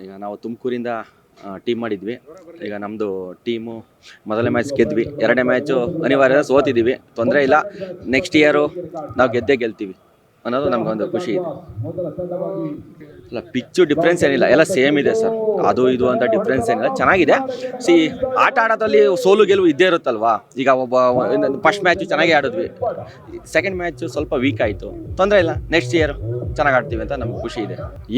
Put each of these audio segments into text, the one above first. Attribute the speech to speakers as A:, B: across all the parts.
A: ಈಗ ನಾವು ತುಮಕೂರಿಂದ ಟೀಮ್ ಮಾಡಿದ್ವಿ. ಈಗ ನಮ್ಮದು ಟೀಮು ಮೊದಲನೇ ಮ್ಯಾಚ್ ಗೆದ್ವಿ, ಎರಡನೇ ಮ್ಯಾಚು ಅನಿವಾರ್ಯ ಸೋತಿದ್ದೀವಿ, ತೊಂದರೆ ಇಲ್ಲ. ನೆಕ್ಸ್ಟ್ ಇಯರು ನಾವು ಗೆಲ್ತೀವಿ ಅನ್ನೋದು ನಮಗೊಂದು ಖುಷಿ ಇದೆ. ಅಲ್ಲ, ಪಿಚ್ಚು ಡಿಫ್ರೆನ್ಸ್ ಏನಿಲ್ಲ, ಎಲ್ಲ ಸೇಮ್ ಇದೆ ಸರ್. ಅದು ಇದು ಅಂತ ಡಿಫ್ರೆನ್ಸ್ ಏನಿಲ್ಲ, ಚೆನ್ನಾಗಿದೆ. ಆಟ ಆಡೋದ್ರಲ್ಲಿ ಸೋಲು ಗೆಲುವು ಇದ್ದೇ ಇರುತ್ತಲ್ವಾ. ಈಗ ಫಸ್ಟ್ ಮ್ಯಾಚು ಚೆನ್ನಾಗಿ ಆಡಿದ್ವಿ, ಸೆಕೆಂಡ್ ಮ್ಯಾಚು ಸ್ವಲ್ಪ ವೀಕ್ ಆಯಿತು, ತೊಂದರೆ ಇಲ್ಲ. ನೆಕ್ಸ್ಟ್ ಇಯರ್ ಚೆನ್ನಾಗಿ ಆಡ್ತೀವಿ ಅಂತ ನಮ್ಗೆ ಖುಷಿ ಇದೆ.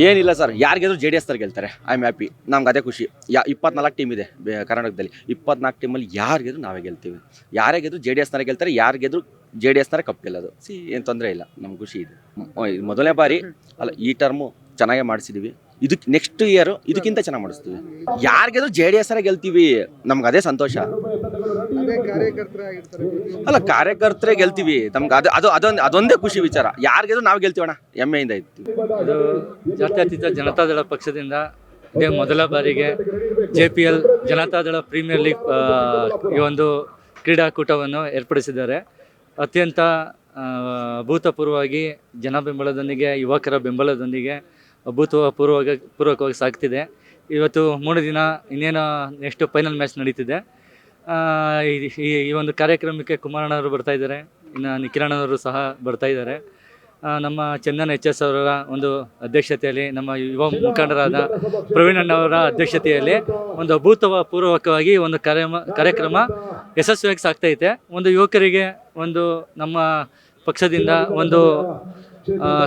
A: ಏನಿಲ್ಲ ಸರ್, ಯಾರಿಗೆದ್ರು JDS ತಾರೆ ಗೆಲ್ತಾರೆ, ಐ ಆಮ್ ಹ್ಯಾಪಿ. ನಮ್ಗೆ ಅದೇ ಖುಷಿ. 24 ಟೀಮ್ ಇದೆ ಕರ್ನಾಟಕದಲ್ಲಿ, 24 ಟೀಮಲ್ಲಿ ಯಾರಿಗೆದ್ರು ನಾವೇ ಗೆಲ್ತೀವಿ. ಯಾರೇ ಗೆದ್ರು JDS ತಾರೆ ಗೆಲ್ತಾರೆ, ಯಾರಿಗೆದ್ರು JDS ತಾರೆ ಕಪ್ ಗೆಲ್ಲೋದು. ಏನು ತೊಂದರೆ ಇಲ್ಲ, ನಮ್ಗೆ ಖುಷಿ ಇದೆ. ಮೊದಲನೇ ಬಾರಿ ಅಲ್ಲ, ಈ ಟರ್ಮು ಚೆನ್ನಾಗೇ ಮಾಡಿಸಿದ್ದೀವಿ. ಇದಕ್ಕೆ ನೆಕ್ಸ್ಟ್ ಇಯರು ಇದಕ್ಕಿಂತ ಚೆನ್ನಾಗಿ ಮಾಡಿಸ್ತೀವಿ. ಯಾರಿಗೆದ್ರು JDS ತಾರೆ ಗೆಲ್ತೀವಿ, ನಮ್ಗೆ ಅದೇ ಸಂತೋಷ. ಅಲ್ಲ, ಕಾರ್ಯಕರ್ತರೇ ಗೆಲ್ತೀವಿ, ನಮ್ಗೆ ಅದೊಂದೇ ಖುಷಿ ವಿಚಾರ. ಯಾರಿಗೆದ್ರು ನಾವು ಗೆಲ್ತೀವಣ್ಣ, ಹೆಮ್ಮೆಯಿಂದ ಇರ್ತೀವಿ.
B: ಅದು ಜಾತ್ಯತೀತ ಜನತಾದಳ ಪಕ್ಷದಿಂದ ಇದೇ ಮೊದಲ ಬಾರಿಗೆ JPL ಜನತಾದಳ ಪ್ರೀಮಿಯರ್ ಲೀಗ್ ಈ ಒಂದು ಕ್ರೀಡಾಕೂಟವನ್ನು ಏರ್ಪಡಿಸಿದ್ದಾರೆ. ಅತ್ಯಂತ ಅಭೂತಪೂರ್ವವಾಗಿ ಜನ ಬೆಂಬಲದೊಂದಿಗೆ, ಯುವಕರ ಬೆಂಬಲದೊಂದಿಗೆ ಪೂರ್ವಕವಾಗಿ ಸಾಗ್ತಿದೆ. ಇವತ್ತು 3 ದಿನ ಇನ್ನೇನು ನೆಕ್ಸ್ಟ್ ಫೈನಲ್ ಮ್ಯಾಚ್ ನಡೀತಿದೆ. ಈ ಒಂದು ಕಾರ್ಯಕ್ರಮಕ್ಕೆ ಕುಮಾರಣ್ಣವರು ಬರ್ತಾ ಇದ್ದಾರೆ, ಇನ್ನು ನಿಖಿಲಣ್ಣವರು ಸಹ ಬರ್ತಾ ಇದ್ದಾರೆ. ನಮ್ಮ ಚಂದನ್ HS ಅವರ ಒಂದು ಅಧ್ಯಕ್ಷತೆಯಲ್ಲಿ, ನಮ್ಮ ಯುವ ಮುಖಂಡರಾದ ಪ್ರವೀಣಣ್ಣವರ ಅಧ್ಯಕ್ಷತೆಯಲ್ಲಿ ಒಂದು ಅಭೂತಪೂರ್ವಕವಾಗಿ ಒಂದು ಕಾರ್ಯಕ್ರಮ ಯಶಸ್ವಿಯಾಗಿ ಸಾಗ್ತೈತೆ. ಒಂದು ಯುವಕರಿಗೆ ಒಂದು ನಮ್ಮ ಪಕ್ಷದಿಂದ ಒಂದು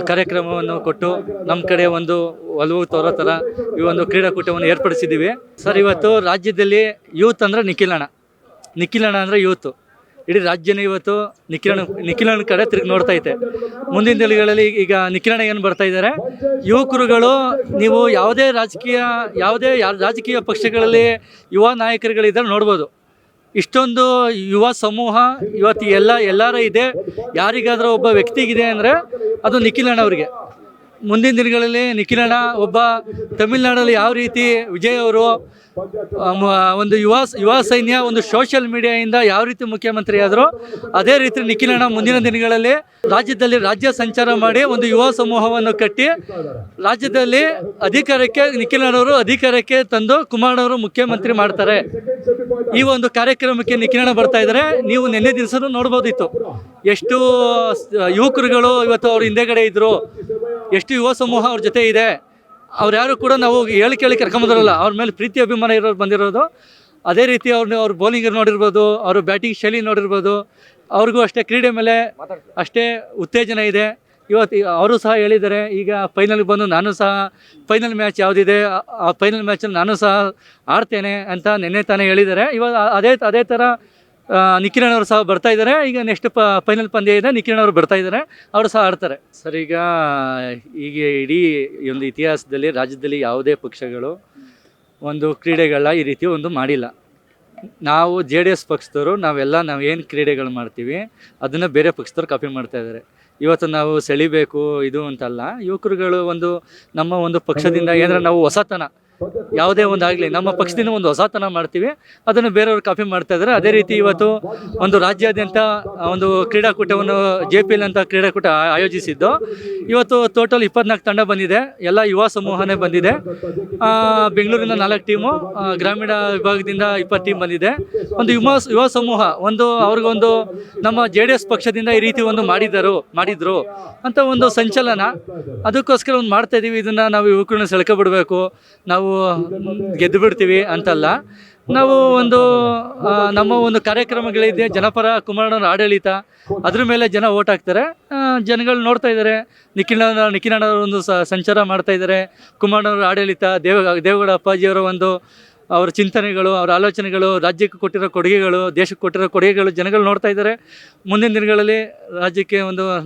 B: ಕಾರ್ಯಕ್ರಮವನ್ನು ಕೊಟ್ಟು ನಮ್ಮ ಕಡೆ ಒಂದು ಒಲವು ತೋರೋ ಥರ ಈ ಒಂದು ಕ್ರೀಡಾಕೂಟವನ್ನು ಏರ್ಪಡಿಸಿದ್ದೀವಿ. ಸರ್, ಇವತ್ತು ರಾಜ್ಯದಲ್ಲಿ ಯೂತ್ ಅಂದರೆ ನಿಖಿಲಣ್ಣ ಅಂದರೆ ಯೂತು. ಇಡೀ ರಾಜ್ಯನೇ ಇವತ್ತು ನಿಖಿಲಣ್ಣ ಕಡೆ ತಿರುಗಿ ನೋಡ್ತಾ ಐತೆ. ಮುಂದಿನ ದಿನಗಳಲ್ಲಿ ಈಗ ನಿಖಿಲಣ್ಣ ಏನು ಬರ್ತಾ ಇದ್ದಾರೆ, ಯುವಕರುಗಳು ನೀವು ಯಾವುದೇ ರಾಜಕೀಯ ಪಕ್ಷಗಳಲ್ಲಿ ಯುವ ನಾಯಕರುಗಳಿದ್ದಾರೆ ನೋಡ್ಬೋದು. ಇಷ್ಟೊಂದು ಯುವ ಸಮೂಹ ಇವತ್ತು ಎಲ್ಲರ ಇದೆ. ಯಾರಿಗಾದರೂ ಒಬ್ಬ ವ್ಯಕ್ತಿಗಿದೆ ಅಂದರೆ ಅದು ನಿಖಿಲಣ್ಣ ಅವರಿಗೆ. ಮುಂದಿನ ದಿನಗಳಲ್ಲಿ ನಿಖಿಲಣ್ಣ ಒಬ್ಬ ತಮಿಳ್ನಾಡಲ್ಲಿ ಯಾವ ರೀತಿ ವಿಜಯ್ ಅವರು ಒಂದು ಯುವ ಸೈನ್ಯ ಒಂದು ಸೋಷಿಯಲ್ ಮೀಡಿಯಾದಿಂದ ಯಾವ ರೀತಿ ಮುಖ್ಯಮಂತ್ರಿ ಆದರೂ, ಅದೇ ರೀತಿ ನಿಖಿಲಣ್ಣ ಮುಂದಿನ ದಿನಗಳಲ್ಲಿ ರಾಜ್ಯ ಸಂಚಾರ ಮಾಡಿ ಒಂದು ಯುವ ಸಮೂಹವನ್ನು ಕಟ್ಟಿ ರಾಜ್ಯದಲ್ಲಿ ನಿಖಿಲಣ್ಣವರು ಅಧಿಕಾರಕ್ಕೆ ತಂದು ಕುಮಾರಣ್ಣವರು ಮುಖ್ಯಮಂತ್ರಿ ಮಾಡ್ತಾರೆ. ಈ ಒಂದು ಕಾರ್ಯಕ್ರಮಕ್ಕೆ ನಿಖಿಲಣ್ಣ ಬರ್ತಾ ಇದ್ದಾರೆ. ನೀವು ನಿನ್ನೆ ದಿವಸ ನೋಡ್ಬೋದಿತ್ತು, ಎಷ್ಟು ಯುವಕರುಗಳು ಇವತ್ತು ಅವ್ರ ಹಿಂದೆಗಡೆ ಇದ್ರು, ಎಷ್ಟು ಯುವ ಸಮೂಹ ಅವ್ರ ಜೊತೆ ಇದೆ. ಅವ್ರು ಯಾರು ಕೂಡ ನಾವು ಕೇಳಿ ಕರ್ಕೊಂಬಂದಿರಲ್ಲ, ಅವ್ರ ಮೇಲೆ ಪ್ರೀತಿ ಅಭಿಮಾನ ಬಂದಿರೋದು. ಅದೇ ರೀತಿ ಅವ್ರ ಬೌಲಿಂಗ್ ನೋಡಿರ್ಬೋದು, ಅವ್ರ ಬ್ಯಾಟಿಂಗ್ ಶೈಲಿ ನೋಡಿರ್ಬೋದು. ಅವ್ರಿಗೂ ಅಷ್ಟೇ ಕ್ರೀಡೆ ಮೇಲೆ ಅಷ್ಟೇ ಉತ್ತೇಜನ ಇದೆ. ಇವತ್ತು ಅವರು ಸಹ ಹೇಳಿದ್ದಾರೆ, ಈಗ ಫೈನಲ್ಗೆ ಬಂದು ನಾನು ಸಹ ಫೈನಲ್ ಮ್ಯಾಚ್ ಯಾವುದಿದೆ ಆ ಫೈನಲ್ ಮ್ಯಾಚಲ್ಲಿ ನಾನು ಸಹ ಆಡ್ತೇನೆ ಅಂತ ನಿನ್ನೆ ತಾನೇ ಹೇಳಿದ್ದಾರೆ. ಇವಾಗ ಅದೇ ಥರ ನಿಖಿಲಣ್ಣವರು ಸಹ ಬರ್ತಾ ಇದ್ದಾರೆ. ಈಗ ನೆಕ್ಸ್ಟ್ ಫೈನಲ್ ಪಂದ್ಯ ಇದೆ, ನಿಖಿಲಣ್ಣವರು ಬರ್ತಾ ಇದ್ದಾರೆ, ಅವರು ಸಹ ಆಡ್ತಾರೆ. ಸರ್, ಈಗ ಇಡೀ ಒಂದು ಇತಿಹಾಸದಲ್ಲಿ ರಾಜ್ಯದಲ್ಲಿ ಯಾವುದೇ ಪಕ್ಷಗಳು ಒಂದು ಕ್ರೀಡೆಗಳನ್ನ ಈ ರೀತಿ ಒಂದು ಮಾಡಿಲ್ಲ. ನಾವು JDS ಪಕ್ಷದವರು ನಾವೇನು ಕ್ರೀಡೆಗಳು ಮಾಡ್ತೀವಿ ಅದನ್ನು ಬೇರೆ ಪಕ್ಷದವ್ರು ಕಾಪಿ ಮಾಡ್ತಾ ಇದ್ದಾರೆ. ಇವತ್ತು ನಾವು ಸೆಳಿಬೇಕು ಇದು ಅಂತಲ್ಲ, ಯುವಕರುಗಳು ನಮ್ಮ ಒಂದು ಪಕ್ಷದಿಂದ ಏನಾರ ನಾವು ಹೊಸತನ ಯಾವುದೇ ಒಂದಾಗಲಿ ನಮ್ಮ ಪಕ್ಷದಿಂದ ಒಂದು ಹೊಸತನ ಮಾಡ್ತೀವಿ, ಅದನ್ನು ಬೇರೆಯವರು ಕಾಪಿ ಮಾಡ್ತಾ ಇದ್ದಾರೆ. ಅದೇ ರೀತಿ ಇವತ್ತು ಒಂದು ರಾಜ್ಯಾದ್ಯಂತ ಒಂದು ಕ್ರೀಡಾಕೂಟವನ್ನು JPL ಅಂತ ಕ್ರೀಡಾಕೂಟ ಆಯೋಜಿಸಿದ್ದು. ಇವತ್ತು ಟೋಟಲ್ 24 ತಂಡ ಬಂದಿದೆ, ಎಲ್ಲ ಯುವ ಸಮೂಹನೇ ಬಂದಿದೆ. ಬೆಂಗಳೂರಿನ 4 ಟೀಮು, ಗ್ರಾಮೀಣ ವಿಭಾಗದಿಂದ 20 ಟೀಮ್ ಬಂದಿದೆ. ಒಂದು ಯುವ ಸಮೂಹ ಅವ್ರಿಗೊಂದು ನಮ್ಮ JDS ಪಕ್ಷದಿಂದ ಈ ರೀತಿ ಒಂದು ಮಾಡಿದ್ರು ಅಂತ ಒಂದು ಸಂಚಲನ, ಅದಕ್ಕೋಸ್ಕರ ಒಂದು ಮಾಡ್ತಾ ಇದ್ದೀವಿ. ಇದನ್ನು ನಾವು ಯುವಕರನ್ನ ಸೆಳ್ಕೊಬಿಡ್ಬೇಕು, ನಾವು ಗೆದ್ದು ಬಿಡ್ತೀವಿ ಅಂತಲ್ಲ. ನಾವು ನಮ್ಮ ಒಂದು ಕಾರ್ಯಕ್ರಮಗಳಿದೆ, ಜನಪರ ಕುಮಾರಣ್ಣವ್ರ ಆಡಳಿತ, ಅದ್ರ ಮೇಲೆ ಜನ ಓಟ್ ಹಾಕ್ತಾರೆ. ಜನಗಳು ನೋಡ್ತಾ ಇದ್ದಾರೆ, ನಿಖಿಲಣ್ಣವರು ಒಂದು ಸಂಚಾರ ಮಾಡ್ತಾ ಇದ್ದಾರೆ. ಕುಮಾರಣ್ಣವ್ರ ಆಡಳಿತ, ದೇವೇಗೌಡ ಅಪ್ಪಾಜಿಯವರ ಅವರ ಚಿಂತನೆಗಳು, ಅವರ ಆಲೋಚನೆಗಳು, ರಾಜ್ಯಕ್ಕೆ ಕೊಟ್ಟಿರೋ ಕೊಡುಗೆಗಳು, ದೇಶಕ್ಕೆ ಕೊಟ್ಟಿರೋ ಕೊಡುಗೆಗಳು ಜನಗಳು ನೋಡ್ತಾ ಇದ್ದಾರೆ. ಮುಂದಿನ ದಿನಗಳಲ್ಲಿ ರಾಜ್ಯಕ್ಕೆ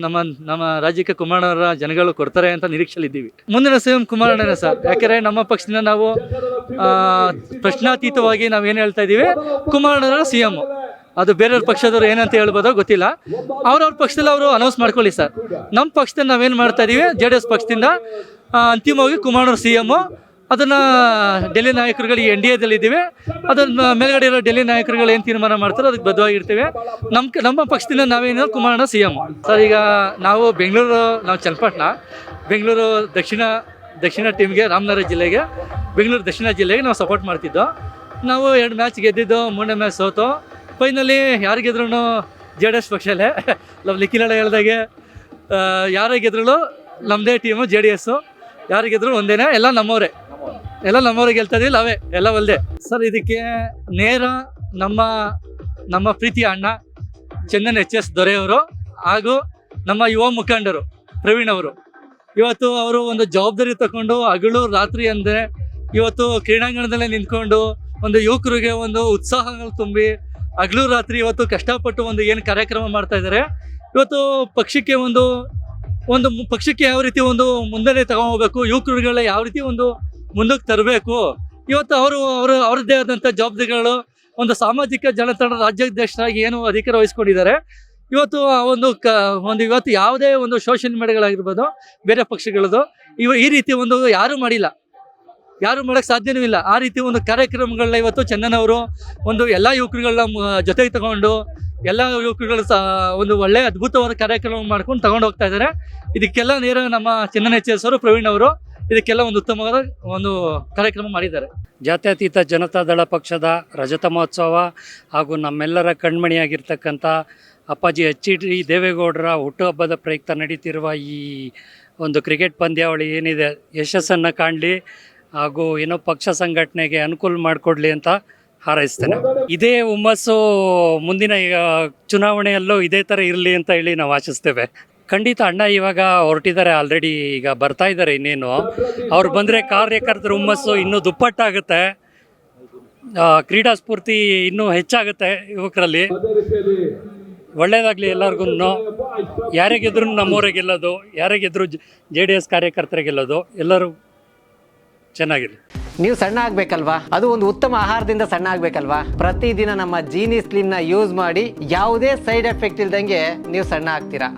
B: ನಮ್ಮ ರಾಜ್ಯಕ್ಕೆ ಕುಮಾರಣ್ಣವರ ಜನಗಳು ಕೊಡ್ತಾರೆ ಅಂತ ನಿರೀಕ್ಷೆಲಿದ್ದೀವಿ. ಮುಂದಿನ CM ಕುಮಾರಣ್ಣನೇ ಸರ್. ಯಾಕೆಂದರೆ ನಮ್ಮ ಪಕ್ಷದಿಂದ ನಾವು ಪ್ರಶ್ನಾತೀತವಾಗಿ ನಾವೇನು ಹೇಳ್ತಾ ಇದ್ದೀವಿ, ಕುಮಾರಣ್ಣವರ CM. ಅದು ಬೇರೆಯವ್ರ ಪಕ್ಷದವ್ರು ಏನಂತ ಹೇಳ್ಬೋದೋ ಗೊತ್ತಿಲ್ಲ, ಅವ್ರವ್ರ ಪಕ್ಷದಲ್ಲಿ ಅವರು ಅನೌನ್ಸ್ ಮಾಡ್ಕೊಳ್ಳಿ ಸರ್. ನಮ್ಮ ಪಕ್ಷದಿಂದ ನಾವೇನು ಮಾಡ್ತಾ ಇದ್ದೀವಿ, JDS ಪಕ್ಷದಿಂದ ಅಂತಿಮವಾಗಿ ಕುಮಾರಣ್ಣವ್ರ CM. ಅದನ್ನು ಡೆಲ್ಲಿ ನಾಯಕರುಗಳು NDAದಲ್ಲಿದ್ದೀವಿ, ಅದನ್ನು ಮೇಲ್ಗಡೆ ಇರೋ ಡೆಲ್ಲಿ ನಾಯಕರುಗಳು ಏನು ತೀರ್ಮಾನ ಮಾಡ್ತಾರೋ ಅದಕ್ಕೆ ಬದ್ಧವಾಗಿರ್ತೀವಿ. ನಮ್ಮ ಪಕ್ಷದಿಂದ ನಾವೇನು ಕುಮಾರಣ್ಣ CM. ಸರ್, ಈಗ ನಾವು ಚನ್ನಪಟ್ಟಣ, ಬೆಂಗಳೂರು ದಕ್ಷಿಣ ಟೀಮ್ಗೆ, ರಾಮನಗರ ಜಿಲ್ಲೆಗೆ, ಬೆಂಗಳೂರು ದಕ್ಷಿಣ ಜಿಲ್ಲೆಗೆ ನಾವು ಸಪೋರ್ಟ್ ಮಾಡ್ತಿದ್ದೋ. ನಾವು 2 ಮ್ಯಾಚ್ ಗೆದ್ದಿದ್ದು, 3ನೇ ಮ್ಯಾಚ್ ಸೋತು. ಫೈನಲಿ ಯಾರು ಗೆದ್ರೂ JDS ಪಕ್ಷಲ್ಲೇ. ನಾವು ಲಿಖಿಲ ಹೇಳ್ದಾಗೆ ಯಾರೇ ಗೆದ್ರೂ ನಮ್ಮದೇ ಟೀಮು JDS. ಯಾರು ಗೆದ್ರು ಒಂದೇನೆ, ಎಲ್ಲ ನಮ್ಮವರೇ ಗೆಲ್ತಾ ಇದೀವಿ, ನಾವೇ ಎಲ್ಲ ಒಲ್ದೆ ಸರ್. ಇದಕ್ಕೆ ನೇರ ನಮ್ಮ ಪ್ರೀತಿಯ ಅಣ್ಣ ಚಂದನ್ HS ದೊರೆಯವರು ಹಾಗೂ ನಮ್ಮ ಯುವ ಮುಖಂಡರು ಪ್ರವೀಣ್ ಅವರು. ಇವತ್ತು ಅವರು ಒಂದು ಜವಾಬ್ದಾರಿ ತಗೊಂಡು ಹಗಲು ರಾತ್ರಿ ಅಂದರೆ ಇವತ್ತು ಕ್ರೀಡಾಂಗಣದಲ್ಲೇ ನಿಂತ್ಕೊಂಡು ಒಂದು ಯುವಕರಿಗೆ ಒಂದು ಉತ್ಸಾಹಗಳು ತುಂಬಿ ಹಗಲು ರಾತ್ರಿ ಇವತ್ತು ಕಷ್ಟಪಟ್ಟು ಒಂದು ಏನು ಕಾರ್ಯಕ್ರಮ ಮಾಡ್ತಾ ಇದ್ದಾರೆ. ಇವತ್ತು ಪಕ್ಷಕ್ಕೆ ಪಕ್ಷಕ್ಕೆ ಯಾವ ರೀತಿ ಒಂದು ಮುಂದೆ ತಗೊಂಡೋಗ್ಬೇಕು, ಯುವಕರುಗಳ ಯಾವ ರೀತಿ ಒಂದು ಮುಂದಕ್ಕೆ ತರಬೇಕು. ಇವತ್ತು ಅವ್ರದ್ದೇ ಆದಂಥ ಜವಾಬ್ದಾರಿಗಳು, ಒಂದು ಸಾಮಾಜಿಕ ಜಾಲತಾಣ ರಾಜ್ಯಾಧ್ಯಕ್ಷರಾಗಿ ಏನು ಅಧಿಕಾರ ವಹಿಸ್ಕೊಂಡಿದ್ದಾರೆ. ಇವತ್ತು ಇವತ್ತು ಯಾವುದೇ ಒಂದು ಸೋಷಿಯಲ್ ಮೀಡಿಯಾಗಳಾಗಿರ್ಬೋದು, ಬೇರೆ ಪಕ್ಷಗಳದ್ದು ಈ ರೀತಿ ಯಾರೂ ಮಾಡೋಕ್ಕೆ ಸಾಧ್ಯನೂ ಇಲ್ಲ. ಆ ರೀತಿ ಒಂದು ಕಾರ್ಯಕ್ರಮಗಳನ್ನ ಇವತ್ತು ಚಂದನ್ ಅವರು ಎಲ್ಲ ಯುವಕರುಗಳನ್ನ ಜೊತೆಗೆ ತಗೊಂಡು ಎಲ್ಲ ಯುವಕರುಗಳು ಒಂದು ಒಳ್ಳೆ ಅದ್ಭುತವಾದ ಕಾರ್ಯಕ್ರಮ ಮಾಡ್ಕೊಂಡು ತಗೊಂಡು ಹೋಗ್ತಾ ಇದ್ದಾರೆ. ಇದಕ್ಕೆಲ್ಲ ನೇರ ನಮ್ಮ ಚಂದನ್ HS ಅವರು, ಪ್ರವೀಣ್ ಅವರು ಇದಕ್ಕೆಲ್ಲ ಒಂದು ಉತ್ತಮವಾದ ಒಂದು ಕಾರ್ಯಕ್ರಮ ಮಾಡಿದ್ದಾರೆ.
C: ಜಾತ್ಯತೀತ ಜನತಾದಳ ಪಕ್ಷದ ರಜತ ಮಹೋತ್ಸವ ಹಾಗೂ ನಮ್ಮೆಲ್ಲರ ಕಣ್ಮಣಿಯಾಗಿರ್ತಕ್ಕಂಥ ಅಪ್ಪಾಜಿ HD ದೇವೇಗೌಡರ ಹುಟ್ಟುಹಬ್ಬದ ಪ್ರಯುಕ್ತ ನಡೀತಿರುವ ಈ ಒಂದು ಕ್ರಿಕೆಟ್ ಪಂದ್ಯಾವಳಿ ಏನಿದೆ ಯಶಸ್ಸನ್ನು ಕಾಣಲಿ ಹಾಗೂ ಏನೋ ಪಕ್ಷ ಸಂಘಟನೆಗೆ ಅನುಕೂಲ ಮಾಡಿಕೊಡ್ಲಿ ಅಂತ ಹಾರೈಸ್ತೇನೆ. ಇದೇ ಹುಮ್ಮಸ್ಸು ಮುಂದಿನ ಚುನಾವಣೆಯಲ್ಲೂ ಇದೇ ಥರ ಇರಲಿ ಅಂತ ಹೇಳಿ ನಾವು ಆಶಿಸ್ತೇವೆ. ಖಂಡಿತ ಅಣ್ಣ ಇವಾಗ ಹೊರಟಿದ್ದಾರೆ, ಆಲ್ರೆಡಿ ಈಗ ಬರ್ತಾ ಇದ್ದಾರೆ. ಇನ್ನೇನು ಅವ್ರು ಬಂದರೆ ಕಾರ್ಯಕರ್ತರ ಹುಮ್ಮಸ್ಸು ಇನ್ನೂ ದುಪ್ಪಟ್ಟಾಗುತ್ತೆ, ಕ್ರೀಡಾ ಸ್ಫೂರ್ತಿ ಇನ್ನೂ ಹೆಚ್ಚಾಗುತ್ತೆ ಯುವಕರಲ್ಲಿ. ಒಳ್ಳೆಯದಾಗಲಿ ಎಲ್ಲರಿಗೂ. ಯಾರೇ ಗೆದ್ರೂ ನಮ್ಮವರೇ ಗೆಲ್ಲೋದು, ಯಾರೇ ಗೆದ್ದರೂ JDS ಕಾರ್ಯಕರ್ತರೇ ಗೆಲ್ಲೋದು. ಎಲ್ಲರೂ ಚೆನ್ನಾಗಿರಲಿ.
D: ನೀವು ಸಣ್ಣ ಆಗಬೇಕಲ್ವಾ? ಅದು ಒಂದು ಉತ್ತಮ ಆಹಾರದಿಂದ ಸಣ್ಣ ಆಗಬೇಕಲ್ವಾ? ಪ್ರತಿದಿನ ನಮ್ಮ ಜೀನಿ ಸ್ಲಿಮ್ನ ಯೂಸ್ ಮಾಡಿ ಯಾವುದೇ ಸೈಡ್ ಎಫೆಕ್ಟ್ ಇಲ್ದಂಗೆ ನೀವು ಸಣ್ಣ ಆಗ್ತೀರಾ.